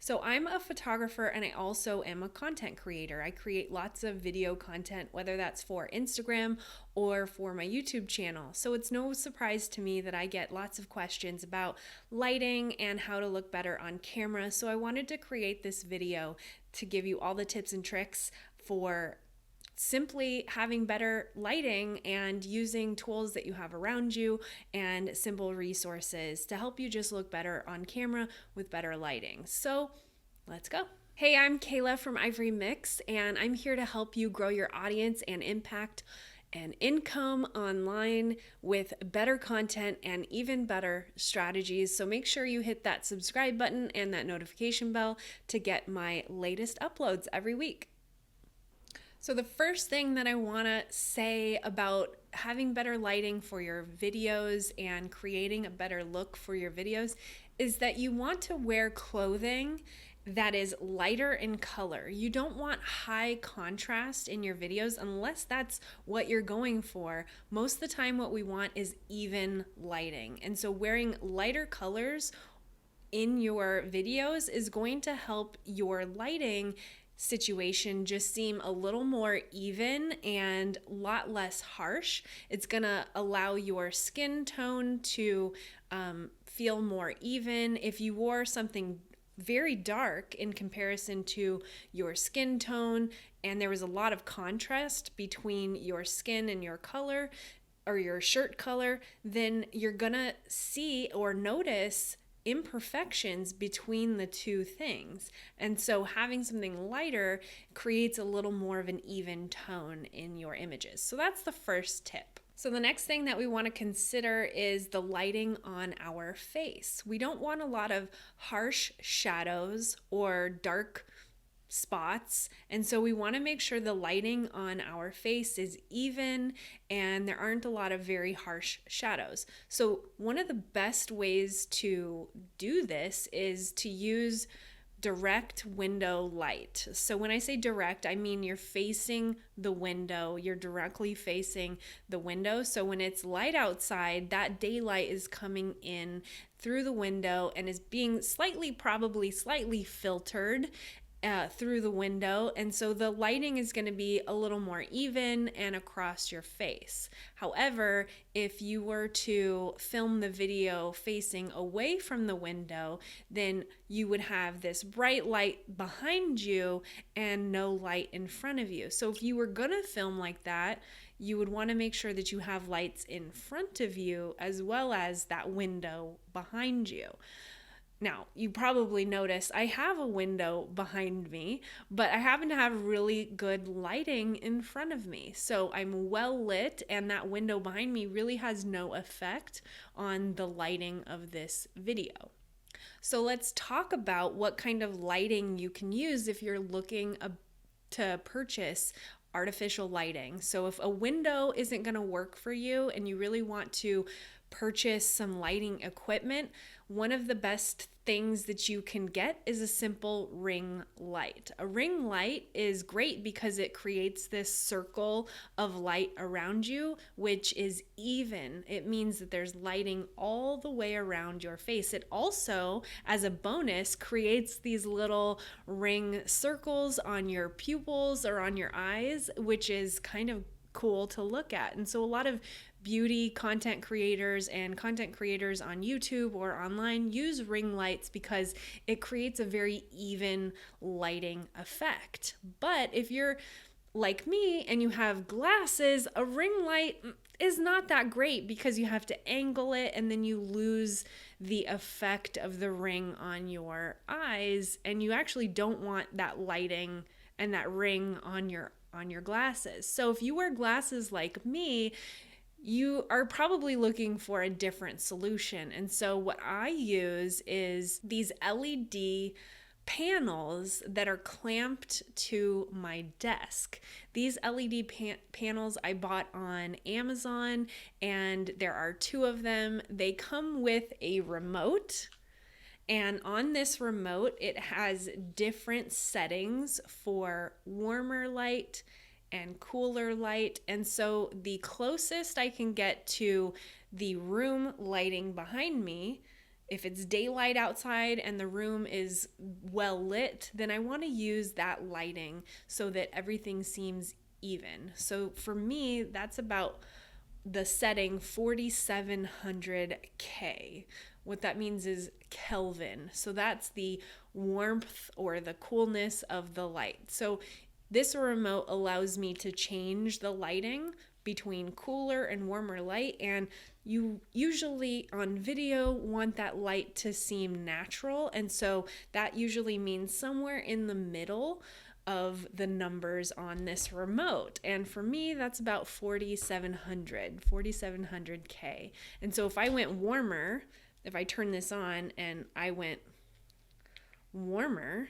So I'm a photographer and I also am a content creator. I create lots of video content, whether that's for Instagram or for my YouTube channel. So it's no surprise to me that I get lots of questions about lighting and how to look better on camera. So I wanted to create this video to give you all the tips and tricks for simply having better lighting and using tools that you have around you and simple resources to help you just look better on camera with better lighting. So let's go. Hey, I'm Kayla from Ivory Mix, and I'm here to help you grow your audience and impact and income online with better content and even better strategies. So make sure you hit that subscribe button and that notification bell to get my latest uploads every week. So the first thing that I want to say about having better lighting for your videos and creating a better look for your videos is that you want to wear clothing that is lighter in color. You don't want high contrast in your videos unless that's what you're going for. Most of the time what we want is even lighting. And so wearing lighter colors in your videos is going to help your lighting situation just seem a little more even and a lot less harsh. It's gonna allow your skin tone to feel more even. If you wore something very dark in comparison to your skin tone and there was a lot of contrast between your skin and your color or your shirt color, then you're gonna see or notice imperfections between the two things. And so having something lighter creates a little more of an even tone in your images. So that's the first tip. So the next thing that we want to consider is the lighting on our face. We don't want a lot of harsh shadows or dark spots, and so we want to make sure the lighting on our face is even and there aren't a lot of very harsh shadows. So one of the best ways to do this is to use direct window light. So when I say direct, I mean you're facing the window, you're directly facing the window. So when it's light outside, that daylight is coming in through the window and is being probably slightly filtered through the window, and so the lighting is going to be a little more even and across your face. However, if you were to film the video facing away from the window, then you would have this bright light behind you and no light in front of you. So if you were going to film like that, you would want to make sure that you have lights in front of you as well as that window behind you. Now, you probably noticed I have a window behind me, but I happen to have really good lighting in front of me. So I'm well lit, and that window behind me really has no effect on the lighting of this video. So let's talk about what kind of lighting you can use if you're looking to purchase artificial lighting. So if a window isn't going to work for you and you really want to purchase some lighting equipment, one of the best things that you can get is a simple ring light. A ring light is great because it creates this circle of light around you, which is even. It means that there's lighting all the way around your face. It also, as a bonus, creates these little ring circles on your pupils or on your eyes, which is kind of cool to look at. And so a lot of beauty content creators and content creators on YouTube or online use ring lights because it creates a very even lighting effect. But if you're like me and you have glasses, a ring light is not that great because you have to angle it and then you lose the effect of the ring on your eyes, and you actually don't want that lighting and that ring on your glasses. So if you wear glasses like me, you are probably looking for a different solution. And so what I use is these LED panels that are clamped to my desk. These LED panels I bought on Amazon, and there are two of them. They come with a remote, and on this remote it has different settings for warmer light and cooler light. And so the closest I can get to the room lighting behind me if it's daylight outside and the room is well lit, then I want to use that lighting so that everything seems even. So for me, that's about the setting 4700K. What that means is Kelvin. So that's the warmth or the coolness of the light. So this remote allows me to change the lighting between cooler and warmer light, and you usually on video want that light to seem natural, and so that usually means somewhere in the middle of the numbers on this remote. And for me, that's about 4700K. And so if I went warmer, if I turn this on and I went warmer,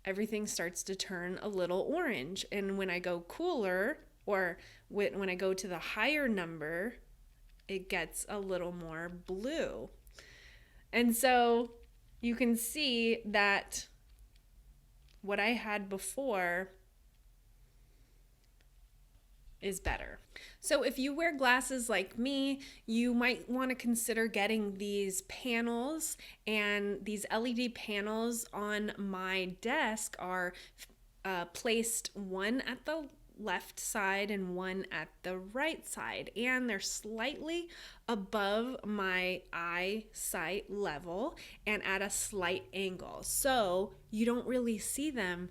everything starts to turn a little orange. And when I go cooler, or when I go to the higher number, it gets a little more blue. And so you can see that what I had before is better. So if you wear glasses like me, you might want to consider getting these panels, and these LED panels on my desk are placed one at the left side and one at the right side, and they're slightly above my eyesight level and at a slight angle, so you don't really see them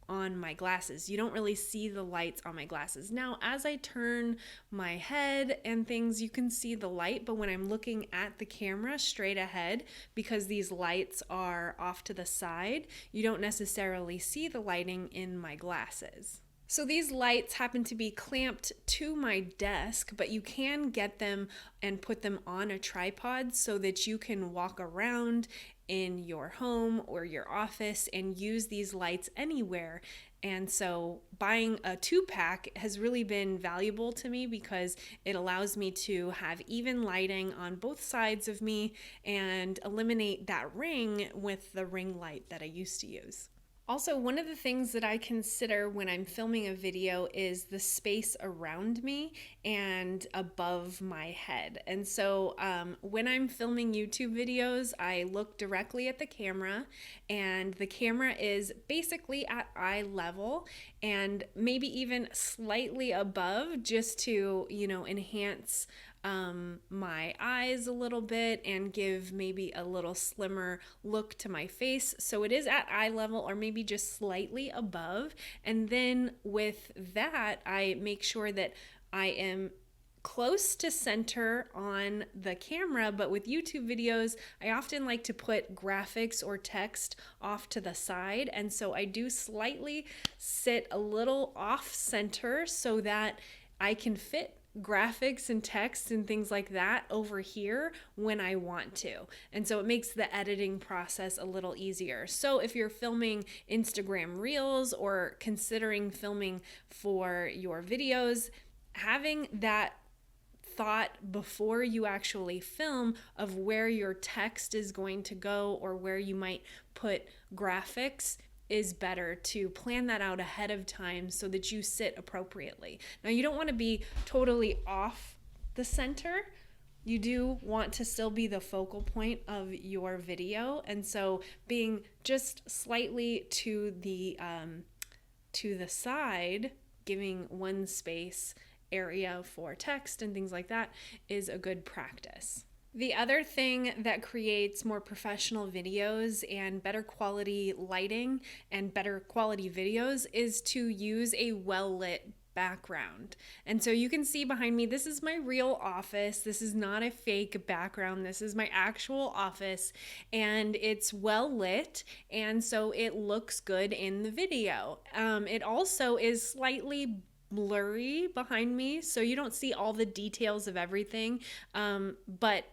on my glasses. You don't really see the lights on my glasses. Now, as I turn my head and things, you can see the light, but when I'm looking at the camera straight ahead, because these lights are off to the side, you don't necessarily see the lighting in my glasses. So these lights happen to be clamped to my desk, but you can get them and put them on a tripod so that you can walk around in your home or your office and use these lights anywhere. And so buying a 2-pack has really been valuable to me because it allows me to have even lighting on both sides of me and eliminate that ring with the ring light that I used to use. Also, one of the things that I consider when I'm filming a video is the space around me and above my head. And so when I'm filming YouTube videos, I look directly at the camera, and the camera is basically at eye level and maybe even slightly above, just to, enhance my eyes a little bit and give maybe a little slimmer look to my face. So it is at eye level or maybe just slightly above. And then with that, I make sure that I am close to center on the camera. But with YouTube videos, I often like to put graphics or text off to the side. And so I do slightly sit a little off center so that I can fit graphics and text and things like that over here when I want to. And so it makes the editing process a little easier. So if you're filming Instagram Reels or considering filming for your videos, having that thought before you actually film of where your text is going to go or where you might put graphics is better, to plan that out ahead of time so that you sit appropriately. Now, you don't want to be totally off the center. You do want to still be the focal point of your video, and so being just slightly to the side, giving one space area for text and things like that is a good practice. The other thing that creates more professional videos and better quality lighting and better quality videos is to use a well-lit background. And so you can see behind me, this is my real office. This is not a fake background. This is my actual office, and it's well lit, and so it looks good in the video. It also is slightly blurry behind me, so you don't see all the details of everything, but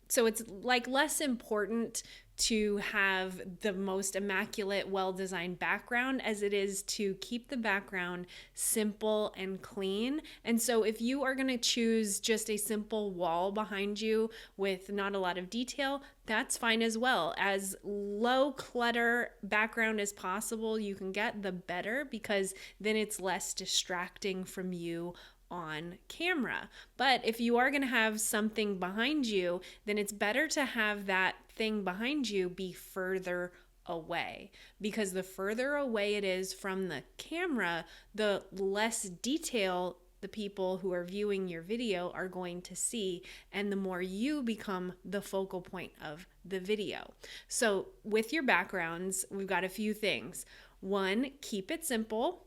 so it's like less important to have the most immaculate, well-designed background as it is to keep the background simple and clean. And so if you are going to choose just a simple wall behind you with not a lot of detail, that's fine as well. As low clutter background as possible you can get, the better, because then it's less distracting from you on camera. But if you are going to have something behind you, then it's better to have that thing behind you be further away, because the further away it is from the camera, the less detail the people who are viewing your video are going to see, and the more you become the focal point of the video. So with your backgrounds, we've got a few things. One, keep it simple.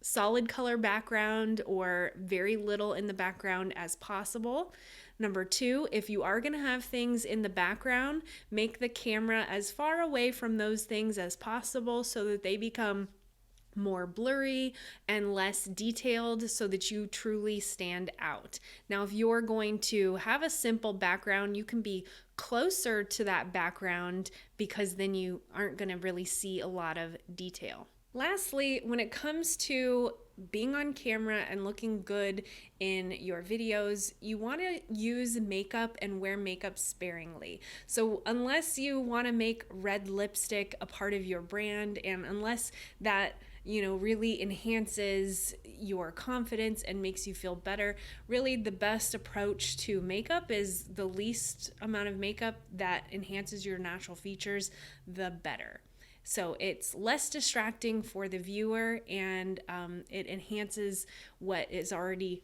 Solid color background or very little in the background as possible. Number two, if you are going to have things in the background, make the camera as far away from those things as possible so that they become more blurry and less detailed so that you truly stand out. Now, if you're going to have a simple background, you can be closer to that background because then you aren't going to really see a lot of detail. Lastly, when it comes to being on camera and looking good in your videos, you want to use makeup and wear makeup sparingly. So unless you want to make red lipstick a part of your brand, and unless that really enhances your confidence and makes you feel better, really the best approach to makeup is the least amount of makeup that enhances your natural features, the better. So it's less distracting for the viewer, and it enhances what is already,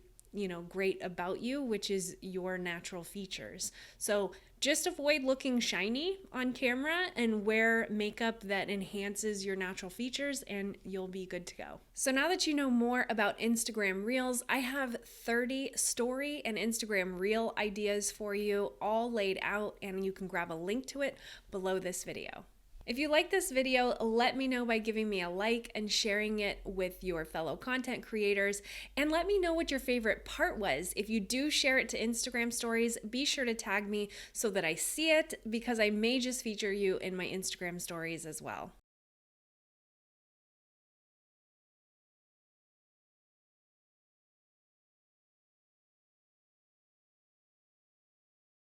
great about you, which is your natural features. So just avoid looking shiny on camera and wear makeup that enhances your natural features, and you'll be good to go. So now that you know more about Instagram Reels, I have 30 story and Instagram Reel ideas for you, all laid out, and you can grab a link to it below this video. If you like this video, let me know by giving me a like and sharing it with your fellow content creators. And let me know what your favorite part was. If you do share it to Instagram stories, be sure to tag me so that I see it, because I may just feature you in my Instagram stories as well.